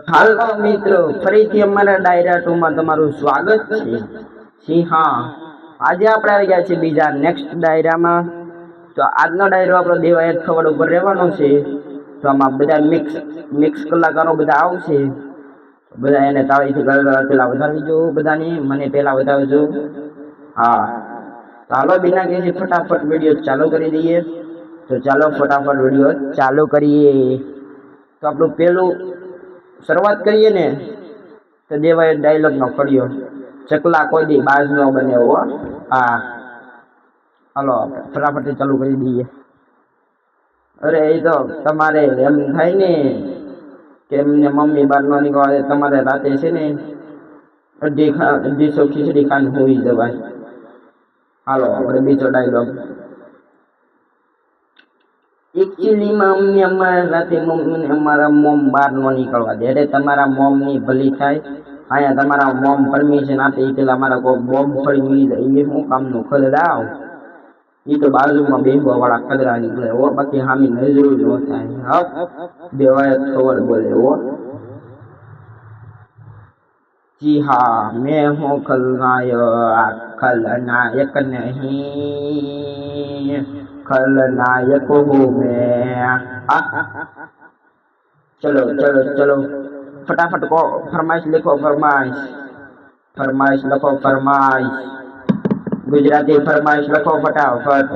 હાલો મિત્રો, ફરીથી અમારા ડાયરા 2 માં તમારું સ્વાગત છે. જી હા, આજે આપણે આવી ગયા છીએ બીજા નેક્સ્ટ ડાયરામાં. તો આજનો ડાયરો આપણો દેવાયત ખવડ ઉપર રહેવાનો છે. તો આમાં બધા મિક્સ કલાકારો બધા આવશે. બધા એને તાળીથી પેલા વધાવી જો, બધાને મને પેલા વધાવજો. હા, ચાલો બિના કે ફટાફટ વિડીયો ચાલુ કરી દઈએ. તો ચાલો ફટાફટ વિડીયો ચાલુ કરીએ. તો આપણું પેલું શરૂઆત કરીએ ને તો દેવાય ડાયલોગ નો પડ્યો, ચકલા કોઈ દી બાજ નો બને હો. હા, હાલો ફટાફટ ચાલુ કરી દઈએ. અરે એ તો તમારે એમ થાય ને કે એમને મમ્મી બહાર ન નીકળે, તમારે રાતે છે ને અઢીસો ખીચડી ખાન હોઈ જવાય. હાલો આપણે બીજો ડાયલોગ. એકચ્યુઅલીમાં અમને અમારા રાતે અમારા મોમ બહાર ન નીકળવા દે. અરે તમારા મોમ ની ભલી થાય, અહીંયા તમારા મોમ પરમિશન આપે એ પેલા અમારા કોઈ બોમ્બ ફરી મળી જાય. એ શું કામનું ખલડાવ, એ તો બાજુમાં બેહવા વાળા ખદરા નીકળે હો, બાકી હામી નજરું જ ન થાય. હા, દેવાય ખબર બોલે હો. જી હા, मैं हूँ खलनायक नहीं, खलनायक हूँ मैं. चलो चलो चलो फटाफट को फरमाइश लिखो, फरमाइश लखो, फरमाइश गुजराती फरमाइश लखो फटाफट.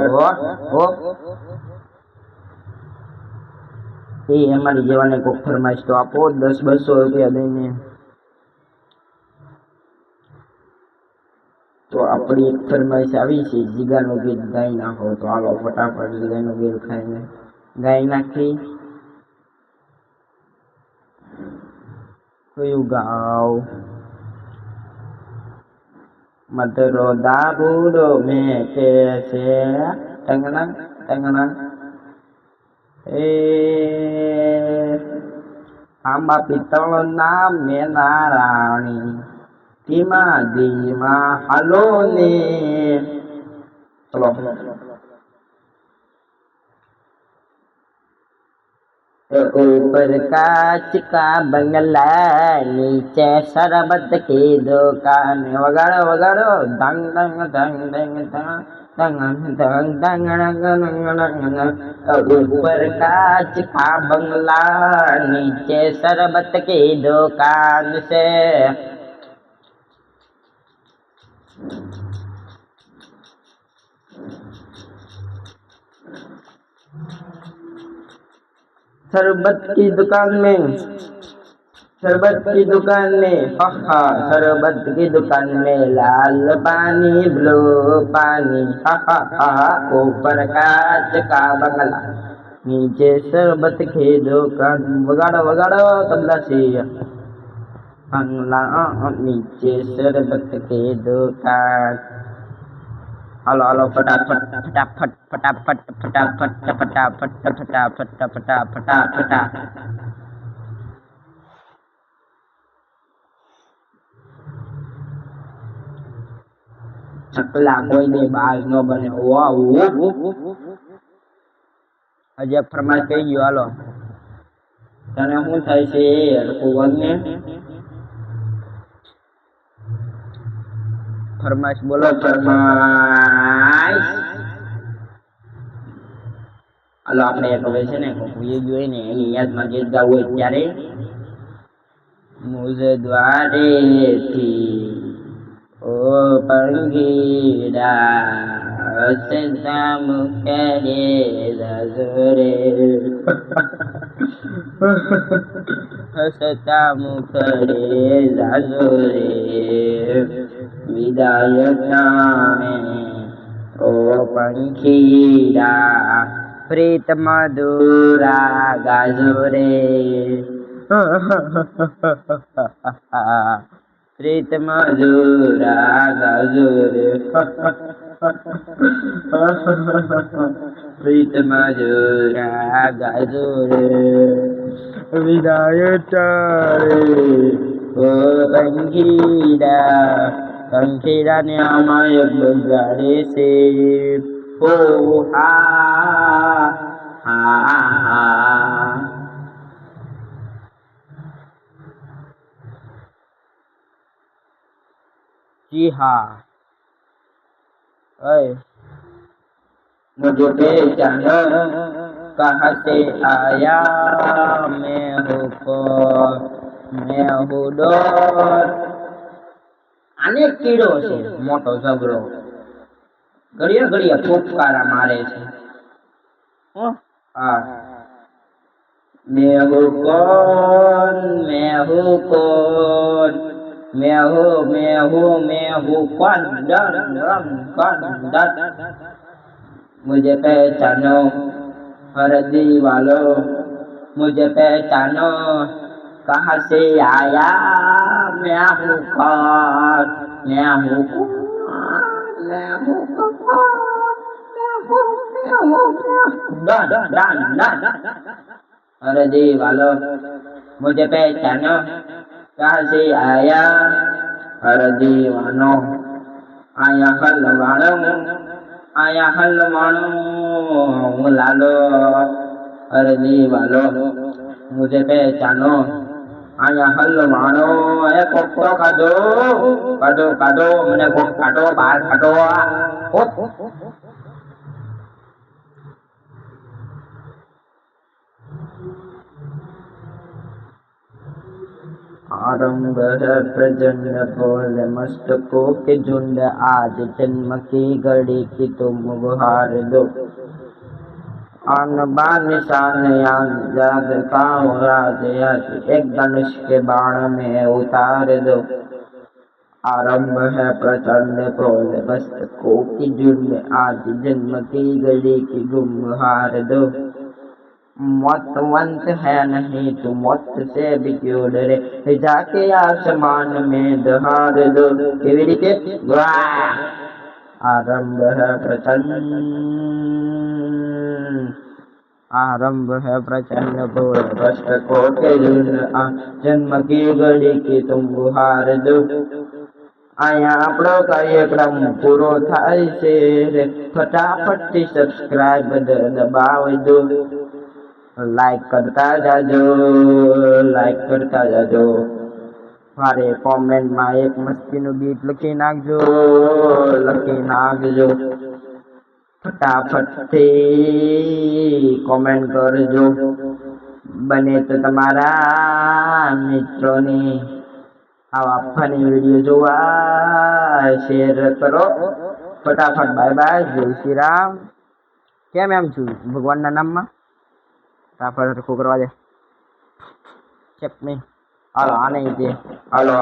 हो એ અમારી જેવાને કોક ફરમાઈશ તો આપો, 10-200 રૂપિયા દઈને. તો આપણી એક ફરમાઈશ આવી છે, જીગાનું ગીત ગાઈ નાખો. તો હાલો ફટાફટ જીગાનું ગીત ખાઈને ગાઈ નાખી. કયું ગાવ? મધરો દારૂડો મેં કે છે ટંગણા ટંગણા. એ આંબા પિત્તળ ના મેના રાણી, ધીમા ધીમા હાલો ને. ચલો ऊपर कांच का बंगला, नीचे शरबत की दुकान. वगाड़ो वगाड़ो दंग दंग दंग दंग दंग दंग दंग दंग. ऊपर कांच का बंगला, नीचे शरबत की दुकान से. शरबत की दुकान में, शरबत की दुकान में, हाँ शरबत की दुकान में लाल पानी ब्लू पानी. हाँ ऊपर कांच का बंगला, नीचे शरबत की दुकान. वगाड़ो वगाड़ो तबला से. बंगला नीचे शरबत की दुकान. હાલો હાલો ફટાફટ ફટાફટ ફટાફટ ફટાફટ ફટાફટ ફટાફટ ફટાફટ. ચકલા કોઈને બાજ ન બને. હજી ફરમાઈશ કહી ગયો. હાલો તને શું થાય છે ને? ફરમાઈશ બોલો, ફરમાઈશ. હાલો આપણે એક હવે છે ને કોઈ ગયો ને એની યાદમાં ગીત ગાવું હોય ત્યારે. મુઝ દ્વારે થી ઓ પંગીરા, હસતા મુખે રે, હસતા મુખે રે, વિદાય જાણે ઓ પંખીડા, પ્રીત મધુરા ગાજો રે. પ્રીત મધુરા ગાજો રે, પ્રીત મધુરા ગાજો રે. વિદાય ચારે ઓ પંખીડા, પંખીડા ને અમાય બગાડે છે. ઓ હા હા હા. जी हाँ। अय मुझे पहचाना कहाँ से आया, मैं हूँ कौन, मैं हूँ डोर। આને કીડો છે મોટો જબરો, ઘડિયા ઘડિયા ફૂફકારા મારે છે. હા, मैं हूँ कौन, मैं हूँ कौन, मैं हूँ कौन, डर रम कौन डर. मुझे पहचानो हर दीवालो, मुझे पहचानो कहाँ से आया, मैं हूँ कौन, मैं हूँ कौन, मैं हूँ कौन, डन डन डन. अरे दीवालो मुझे पहचानो कहाँ से आया, अरे दीवानो आया हलवानो लालो. अरे दीवालो मुझे पहचानो आया हलवानो. ए कोको काढो काढो काढो મને કોક કાઢો બહાર કાઢો. आरंभ है प्रचंड बोले मस्तकों के झुंड, आज जन्म की घड़ी की तुम गुहार दो. आन बान शान यान जाग का राज एक धनुष के बाण में उतार दो. आरंभ है प्रचंड बोले मस्तकों की झुंड, आज जन्म की घड़ी की गुहार दो. मौतवंत है नहीं तू मौत से भी क्यों डरे, जाके आसमान में दहाड़ दो. केवी रीते आरंभ है प्रचंड बोल भ्रष्ट को के जन्म की घड़ी की तुम गुहार दो. અહીંયા આપણો કાર્યક્રમ પૂરો થાય છે રે, ફટાફટથી સબસ્ક્રાઇબ દબાવી દો. લાઈક કરતા જાજો. મારે કોમેન્ટમાં એક મસ્તીનું ગીત લખી નાખજો. ફટાફટથી કોમેન્ટ કરજો. બને તો તમારા મિત્રોની આવા ફની વિડીયો જોવા શેર કરો. ફટાફટ બાય બાય, જય શ્રી રામ. કેમ એમ છું ભગવાનના નામમાં ફટાફટ કરવા દે. ચેપની હાલો આને દે. હાલો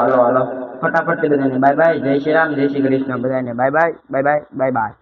ફટાફટ બધાને બાય બાય, જય શ્રી રામ, જય શ્રી કૃષ્ણ. બધાને bye bye bye bye bye bye.